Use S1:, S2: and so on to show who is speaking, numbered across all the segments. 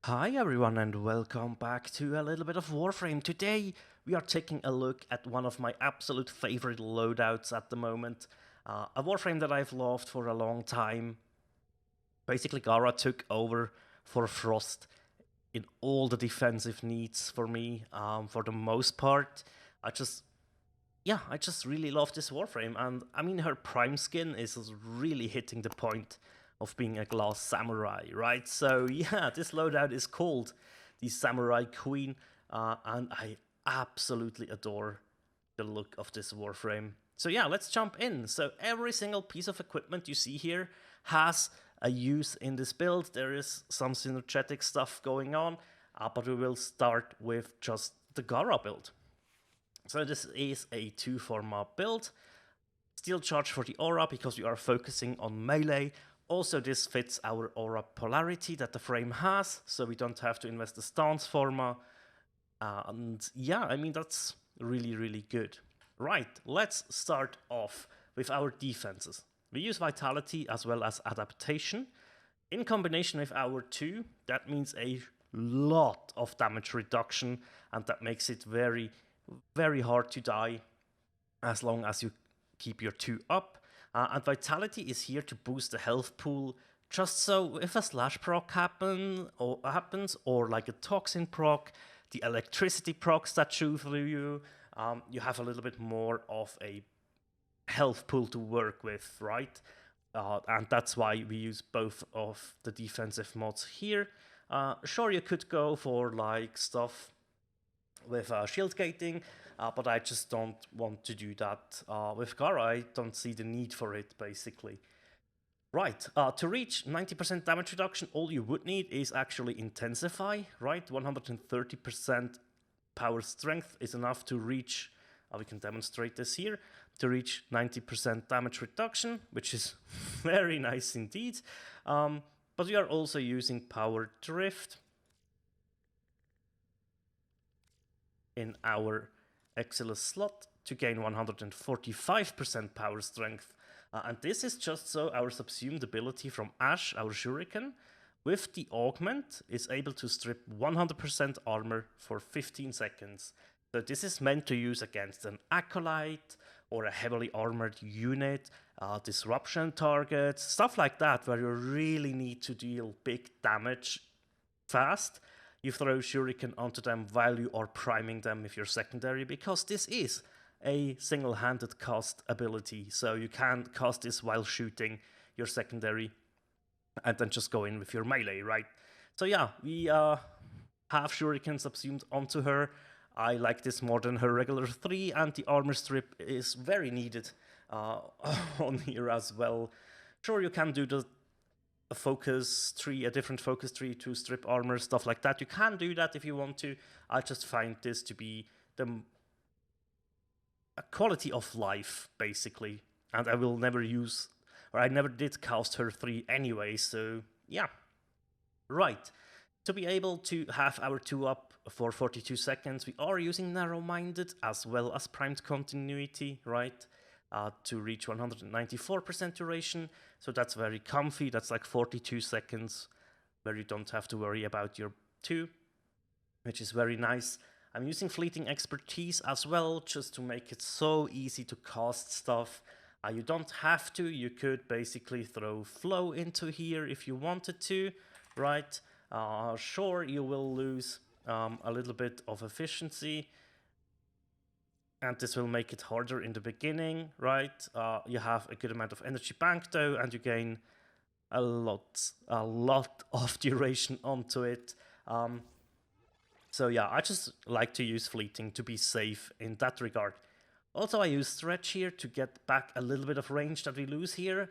S1: Hi everyone and welcome back to a little bit of Warframe. Today we are taking a look at one of my absolute favorite loadouts at the moment. A Warframe that I've loved for a long time. Basically Gara took over for Frost in all the defensive needs for me, for the most part. I just I just really love this Warframe, and I mean, her Prime skin is really hitting the point of being a glass samurai, right? So, yeah, this loadout is called the Samurai Queen, and I absolutely adore the look of this Warframe. So, yeah, let's jump in. So, every single piece of equipment you see here has a use in this build. There is some synergetic stuff going on, but we will start with just the Gara build. So this is a 2 mob build. Steel charge for the aura because we are focusing on melee. Also, this fits our aura polarity that the frame has, so we don't have to invest the stance forma. And yeah, I mean, that's really, really good. Right, let's start off with our defenses. We use vitality as well as adaptation. In combination with our 2, that means a lot of damage reduction, and that makes it very, very hard to die as long as you keep your 2 up. And Vitality is here to boost the health pool, just so if a slash proc happens, or like a toxin proc, the electricity procs that shoot through you, you have a little bit more of a health pool to work with, right? And that's why we use both of the defensive mods here. Sure, you could go for like stuff with shield gating, but I just don't want to do that. With Gara, I don't see the need for it, basically. Right, to reach 90% damage reduction, all you would need is actually Intensify, right? 130% power strength is enough to reach, we can demonstrate this here, to reach 90% damage reduction, which is very nice indeed. But we are also using Power Drift in our Exilus slot to gain 145% power strength. And this is just so our subsumed ability from Ash, our Shuriken, with the augment, is able to strip 100% armor for 15 seconds. So this is meant to use against an Acolyte or a heavily armored unit, disruption targets, stuff like that, where you really need to deal big damage fast. You throw Shuriken onto them while you are priming them with your secondary, because this is a single-handed cast ability, so you can cast this while shooting your secondary and then just go in with your melee, right? So yeah, we have Shuriken subsumed onto her. I like this more than her regular 3, and the armor strip is very needed on here as well. Sure, you can do the focus tree, a different focus tree to strip armor, stuff like that. You can do that if you want to. I just find this to be a quality of life, basically. And I will never use, or I never did cast her 3 anyway, so yeah. Right. To be able to have our 2 up for 42 seconds, we are using Narrow-Minded as well as Primed Continuity, right? To reach 194% duration. So that's very comfy. That's like 42 seconds where you don't have to worry about your 2, which is very nice. I'm using Fleeting Expertise as well, just to make it so easy to cast stuff. You don't have to. You could basically throw Flow into here if you wanted to, right? Sure, you will lose a little bit of efficiency, and this will make it harder in the beginning, right? You have a good amount of energy bank though, and you gain a lot of duration onto it. So yeah, I just like to use fleeting to be safe in that regard. Also, I use stretch here to get back a little bit of range that we lose here,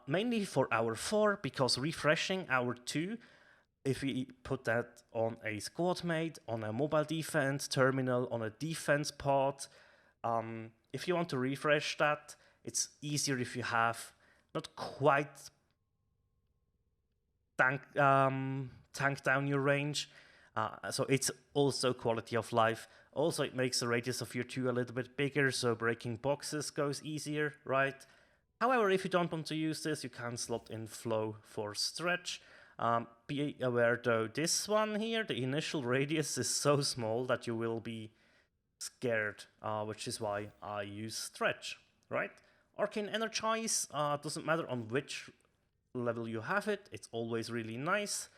S1: mainly for our 4, because refreshing our 2, if we put that on a squad mate, on a mobile defense terminal, on a defense pod, if you want to refresh that, it's easier if you have not quite tank down your range. So it's also quality of life. Also, it makes the radius of your 2 a little bit bigger, so breaking boxes goes easier, right? However, if you don't want to use this, you can slot in flow for stretch. Be aware though, this one here, the initial radius is so small that you will be scared, which is why I use stretch, right? Arcane Energize, doesn't matter on which level you have it, it's always really nice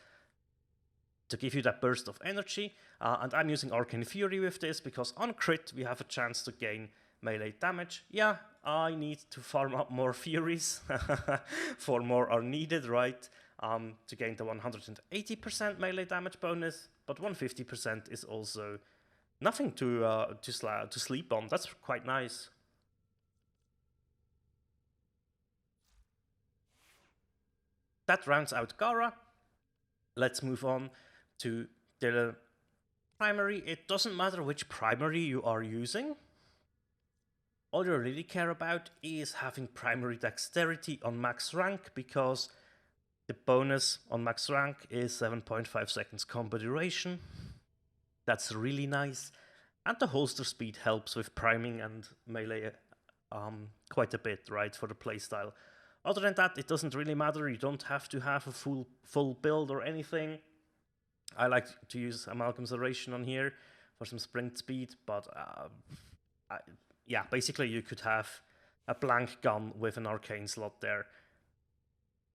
S1: to give you that burst of energy. And I'm using Arcane Fury with this because on crit we have a chance to gain melee damage. Yeah, I need to farm up more Furies, 4 more are needed, right? To gain the 180% melee damage bonus, but 150% is also nothing to sleep on. That's quite nice. That rounds out Gara. Let's move on to the primary. It doesn't matter which primary you are using. All you really care about is having primary dexterity on max rank, because the bonus on max rank is 7.5 seconds combo duration. That's really nice. And the holster speed helps with priming and melee quite a bit, right, for the playstyle. Other than that, it doesn't really matter. You don't have to have a full build or anything. I like to use Amalgam's Oration on here for some sprint speed, but yeah, basically you could have a blank gun with an arcane slot there.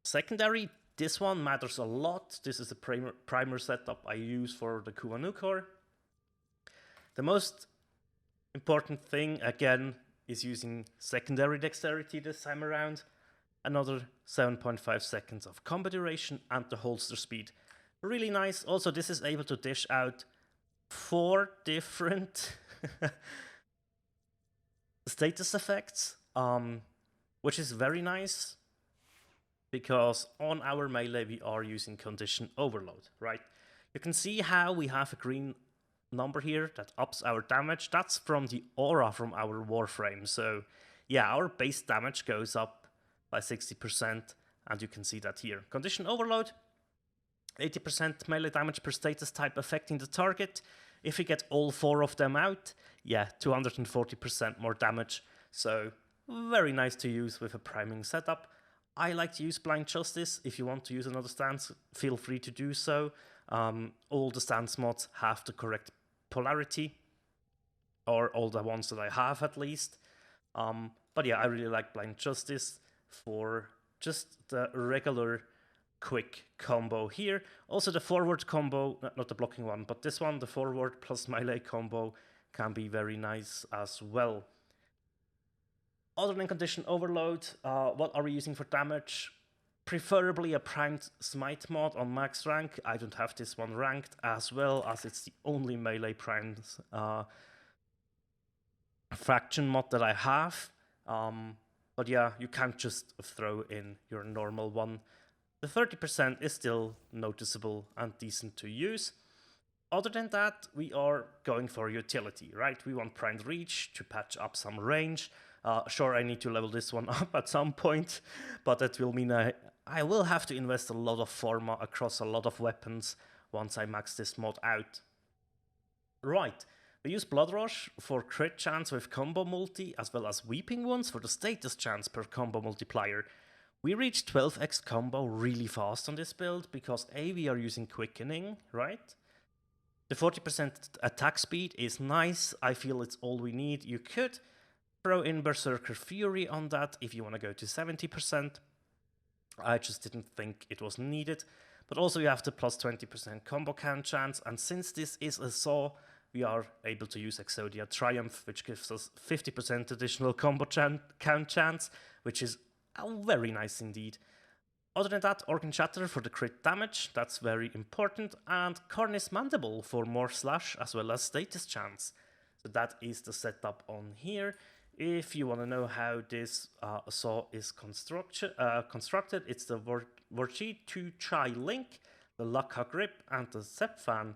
S1: Secondary, this one matters a lot. This is the primer setup I use for the Kuwanukor. The most important thing, again, is using secondary dexterity this time around. Another 7.5 seconds of combo duration and the holster speed. Really nice. Also, this is able to dish out 4 different status effects, which is very nice, because on our melee we are using condition overload, right? You can see how we have a green number here that ups our damage. That's from the aura from our Warframe. So yeah, our base damage goes up by 60%, and you can see that here. Condition overload, 80% melee damage per status type affecting the target. If we get all 4 of them out, yeah, 240% more damage. So very nice to use with a priming setup. I like to use Blind Justice. If you want to use another stance, feel free to do so. All the stance mods have the correct polarity, or all the ones that I have at least. But yeah, I really like Blind Justice for just the regular quick combo here. Also the forward combo, not the blocking one, but this one, the forward plus melee combo, can be very nice as well. Other than condition overload, what are we using for damage? Preferably a primed smite mod on max rank. I don't have this one ranked, as well as it's the only melee primed fraction mod that I have. But yeah, you can't just throw in your normal one. The 30% is still noticeable and decent to use. Other than that, we are going for utility, right? We want primed reach to patch up some range. Sure, I need to level this one up at some point, but that will mean I will have to invest a lot of Forma across a lot of weapons once I max this mod out. Right, we use Blood Rush for crit chance with combo multi, as well as Weeping Wounds for the status chance per combo multiplier. We reach 12x combo really fast on this build because A, we are using Quickening, right? The 40% attack speed is nice. I feel it's all we need. You could throw in Berserker Fury on that if you want to go to 70%. I just didn't think it was needed. But also you have the plus 20% combo count chance, and since this is a saw, we are able to use Exodia Triumph, which gives us 50% additional combo count chance, which is very nice indeed. Other than that, Organ Shatter for the crit damage, that's very important, and Cornus Mandible for more slash as well as status chance. So that is the setup on here. If you want to know how this saw is constructed, it's the Vorchi 2 Chai Link, the Lakha Grip, and the Zepfan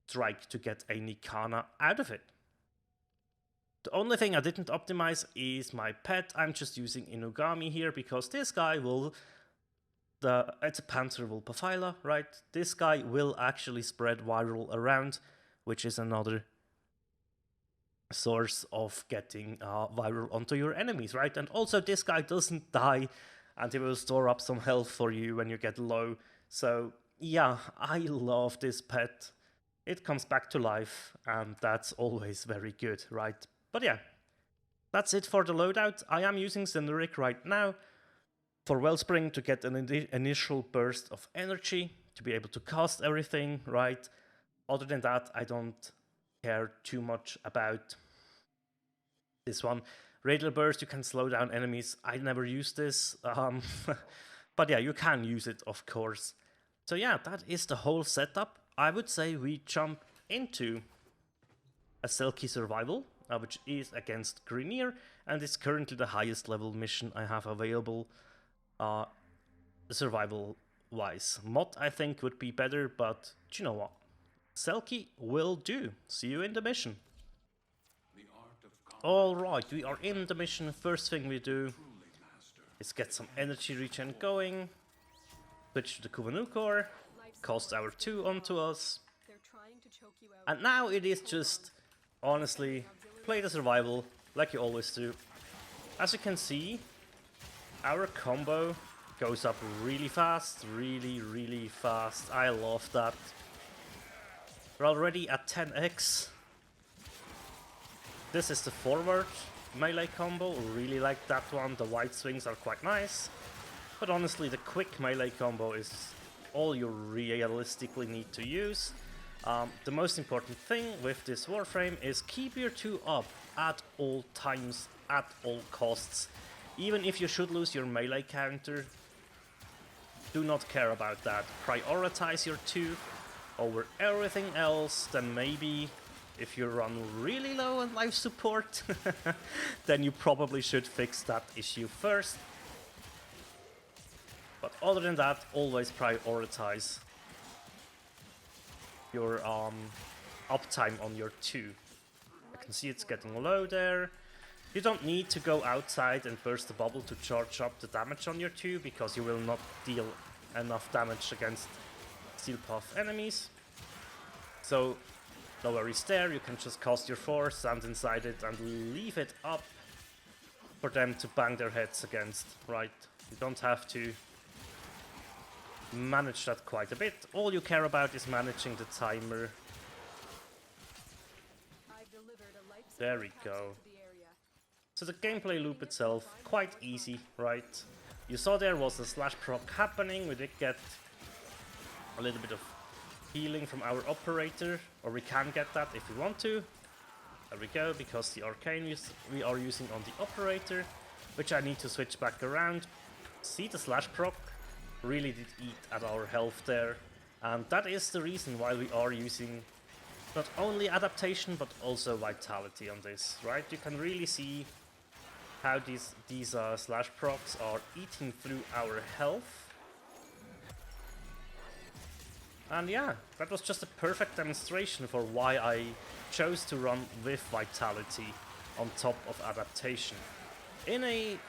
S1: Strike to get a Nikana out of it. The only thing I didn't optimize is my pet. I'm just using Inugami here because this guy will... it's a Panther Vulpaphyla, right? This guy will actually spread viral around, which is another source of getting viral onto your enemies, right? And also this guy doesn't die, and he will store up some health for you when you get low. So Yeah, I love this pet. It comes back to life, and that's always very good, right? But yeah, that's it for the loadout. I am using Cyneric right now for Wellspring to get an initial burst of energy, to be able to cast everything, right? Other than that, I don't care too much about this one. Radial Burst, you can slow down enemies. I never use this. But yeah, you can use it, of course. So yeah, that is the whole setup. I would say we jump into a Selkie Survival, which is against Grenier, and it's currently the highest level mission I have available, survival-wise. Mod, I think, would be better, but do you know what? Selkie will do. See you in the mission. Alright, we are in the mission. First thing we do is get some energy regen going, switch to the Kuvanu core, cast our 2 onto us, and now it is just, honestly, play the survival like you always do. As you can see, our combo goes up really fast, really fast. I love that. We're already at 10x. This is the forward melee combo, really like that one. The wide swings are quite nice, but honestly the quick melee combo is all you realistically need to use. The most important thing with this Warframe is keep your 2 up at all times, at all costs. Even if you should lose your melee counter, do not care about that. Prioritize your 2 over everything else, then maybe if you run really low on life support, then you probably should fix that issue first. But other than that, always prioritize your uptime on your 2. I can see it's getting low there. You don't need to go outside and burst the bubble to charge up the damage on your 2, because you will not deal enough damage against Steel Path enemies. So no worries there, you can just cast your 4, stand inside it and leave it up for them to bang their heads against, right? You don't have to manage that quite a bit. All you care about is managing the timer. There we go. So the gameplay loop itself, quite easy, right? You saw there was a slash proc happening. We did get a little bit of healing from our operator, or we can get that if we want to. There we go, because the arcane we are using on the operator, which I need to switch back around. See, the slash proc really did eat at our health there, and that is the reason why we are using not only adaptation but also vitality on this, right? You can really see how these slash procs are eating through our health. And yeah, that was just a perfect demonstration for why I chose to run with Vitality on top of Adaptation. In a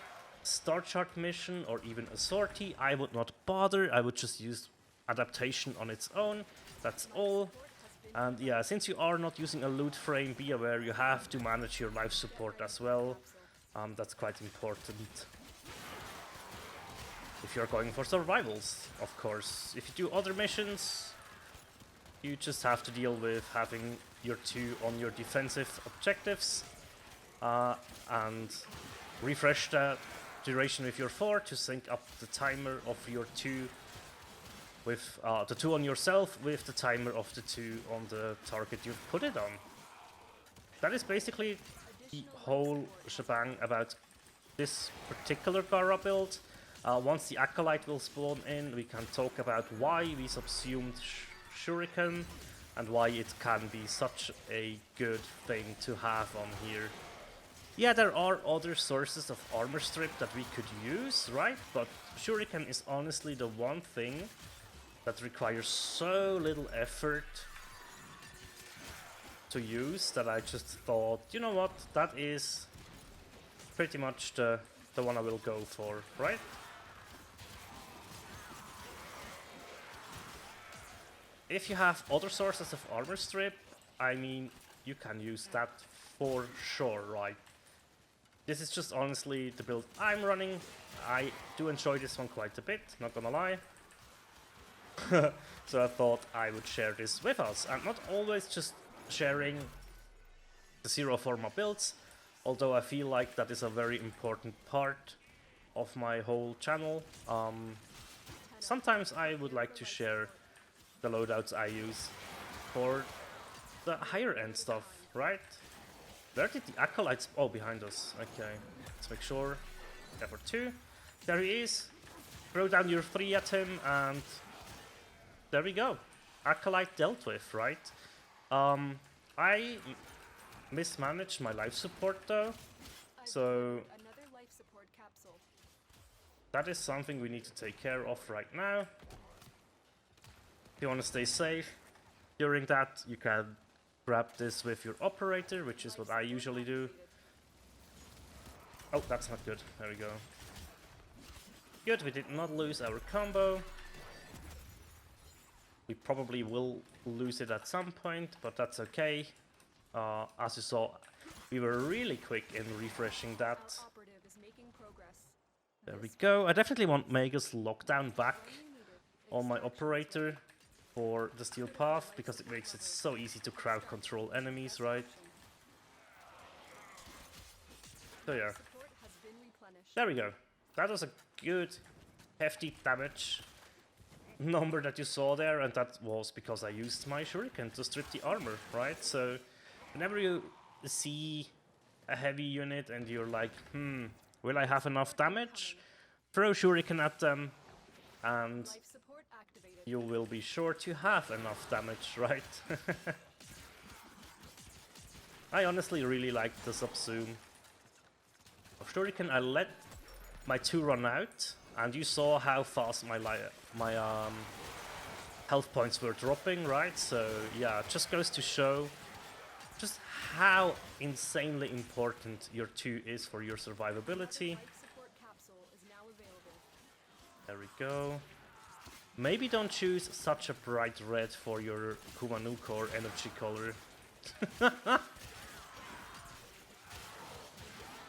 S1: Star Chart mission or even a sortie, I would not bother, I would just use Adaptation on its own, that's all. And yeah, since you are not using a loot frame, be aware you have to manage your life support as well. That's quite important if you're going for survivals, of course. If you do other missions, you just have to deal with having your 2 on your defensive objectives and refresh the duration with your 4 to sync up the timer of your 2 with the 2 on yourself with the timer of the 2 on the target you've put it on. That is basically the whole shebang about this particular Gara build. Once the Acolyte will spawn in, we can talk about why we subsumed Shuriken and why it can be such a good thing to have on here. Yeah, there are other sources of armor strip that we could use, right? But Shuriken is honestly the one thing that requires so little effort to use that I just thought, you know what, that is pretty much the one I will go for, right? If you have other sources of armor strip, I mean, you can use that for sure, right? This is just honestly the build I'm running. I do enjoy this one quite a bit, not gonna lie. So I thought I would share this with us. I'm not always just sharing the Zero Forma builds, although I feel like that is a very important part of my whole channel. Sometimes I would like to share the loadouts I use for the higher end stuff, right? Where did the acolytes... Oh, behind us. Okay, let's make sure. Level 2. There he is. Throw down your 3 at him and there we go. Acolyte dealt with, right? I mismanaged my life support though, so that is something we need to take care of right now. If you want to stay safe during that, you can grab this with your operator, which is what I usually do. Oh, that's not good. There we go. Good, we did not lose our combo. We probably will lose it at some point, but that's okay. As you saw, we were really quick in refreshing that. There we go. I definitely want Magus lockdown back on my operator for the steel path, because it makes it so easy to crowd control enemies, right? So yeah. There we go. That was a good, hefty damage number that you saw there, and that was because I used my shuriken to strip the armor, right? So whenever you see a heavy unit and you're like, will I have enough damage? Throw shuriken at them and you will be sure to have enough damage, right? I honestly really like the subsume of shuriken. I let my 2 run out, and you saw how fast my health points were dropping, right? So yeah, it just goes to show just how insanely important your 2 is for your survivability. There we go. Maybe don't choose such a bright red for your Kumanukor energy color.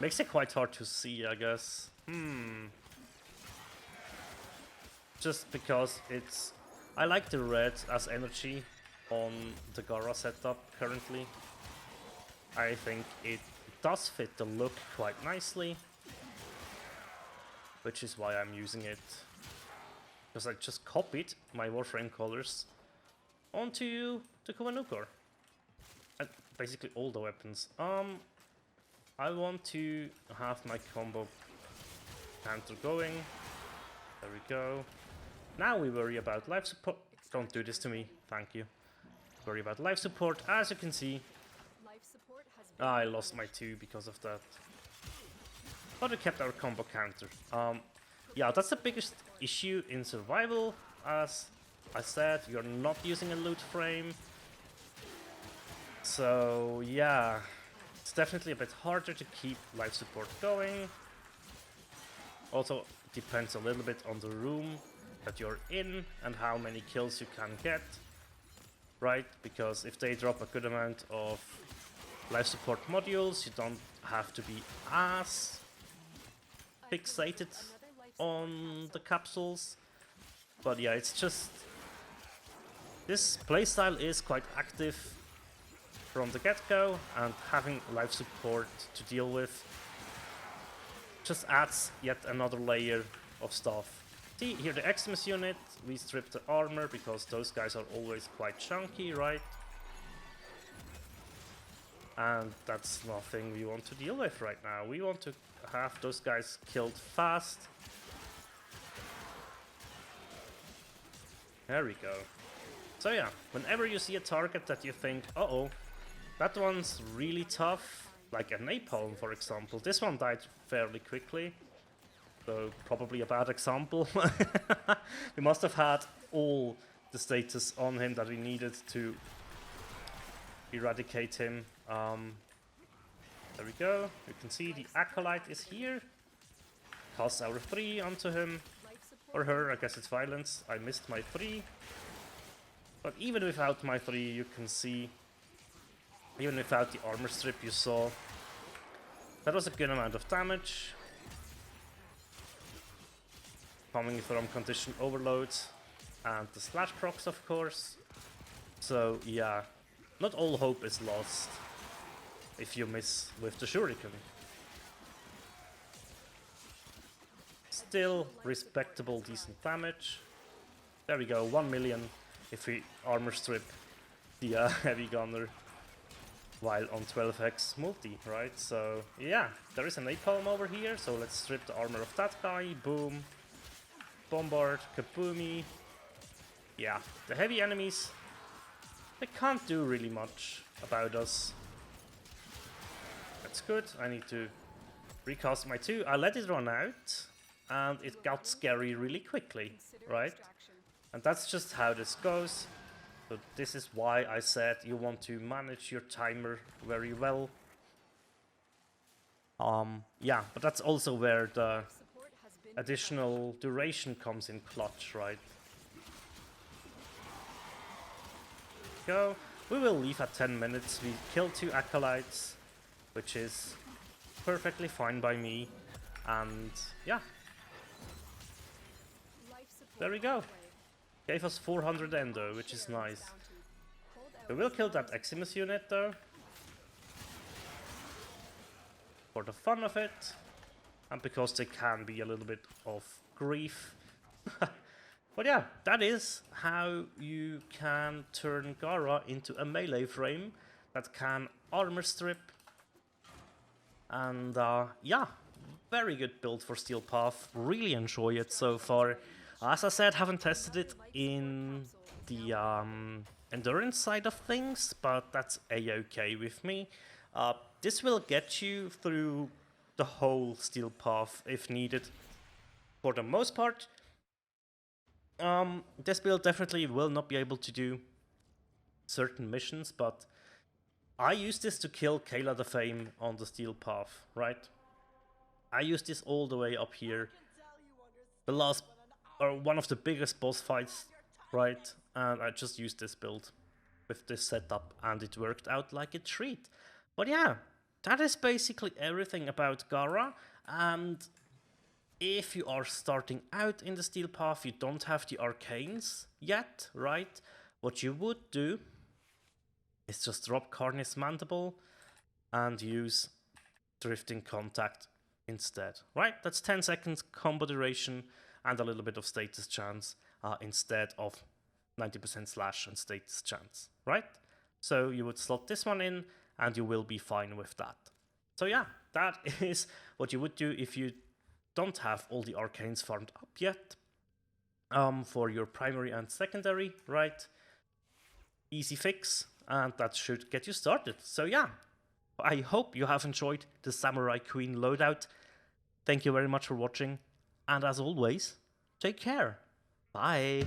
S1: Makes it quite hard to see, I guess. Just because it's... I like the red as energy on the Gara setup currently. I think it does fit the look quite nicely, which is why I'm using it. Because I just copied my Warframe colors onto the Kumanukor. And basically all the weapons. I want to have my combo counter going. There we go. Now we worry about life support. Don't do this to me, thank you. Worry about life support. As you can see, I lost my 2 because of that. But we kept our combo counter. Yeah, that's the biggest issue in survival. As I said, you're not using a loot frame. So yeah, it's definitely a bit harder to keep life support going. Also, depends a little bit on the room that you're in and how many kills you can get, right? Because if they drop a good amount of life support modules, you don't have to be as fixated on the capsules. But yeah, it's just... this playstyle is quite active from the get-go, and having life support to deal with just adds yet another layer of stuff. See, here the Eximus unit, we stripped the armor because those guys are always quite chunky, right? And that's nothing we want to deal with right now. We want to have those guys killed fast. There we go. So yeah, whenever you see a target that you think, uh-oh, that one's really tough, like a napalm for example. This one died fairly quickly, so probably a bad example. We must have had all the status on him that we needed to eradicate him. There we go. You can see the Acolyte is here. Cast our 3 onto him. Or her, I guess it's violence. I missed my 3. But even without my 3, you can see, even without the armor strip you saw, that was a good amount of damage. Coming from condition overloads. and the Slash procs, of course. So yeah, not all hope is lost if you miss with the Shuriken. Still respectable, decent damage. There we go, 1 million if we armor strip the heavy gunner while on 12x multi, right? So yeah, there is a napalm over here, so let's strip the armor of that guy. Boom. Bombard, kaboomy. Yeah, the heavy enemies, they can't do really much about us. That's good. I need to recast my 2. I let it run out, and it got scary really quickly, right? And that's just how this goes. So this is why I said you want to manage your timer very well. Yeah, but that's also where the additional duration comes in clutch, right? Go. We will leave at 10 minutes. We killed 2 acolytes, which is perfectly fine by me. And yeah, there we go. Gave us 400 endo, which is nice. We will kill that Eximus unit though, for the fun of it, and because they can be a little bit of grief. But yeah, that is how you can turn Gara into a melee frame that can armor strip. And yeah, very good build for Steel Path. Really enjoy it so far. As I said, haven't tested it in the endurance side of things, but that's a-okay with me. This will get you through the whole Steel Path if needed, for the most part. This build definitely will not be able to do certain missions, but I use this to kill Kayla the Fame on the Steel Path, right? I use this all the way up here. The last, or one of the biggest boss fights, right? And I just used this build with this setup, and it worked out like a treat. But yeah, that is basically everything about Gara. And if you are starting out in the Steel Path, you don't have the arcanes yet, right? What you would do is just drop Carni's Mandible and use Drifting Contact instead, right? That's 10 seconds combo duration and a little bit of status chance instead of 90% slash and status chance, right? So you would slot this one in and you will be fine with that. So yeah, that is what you would do if you don't have all the arcanes farmed up yet for your primary and secondary, right? Easy fix, and that should get you started. So yeah, I hope you have enjoyed the Samurai Queen loadout. Thank you very much for watching, and as always, take care. Bye.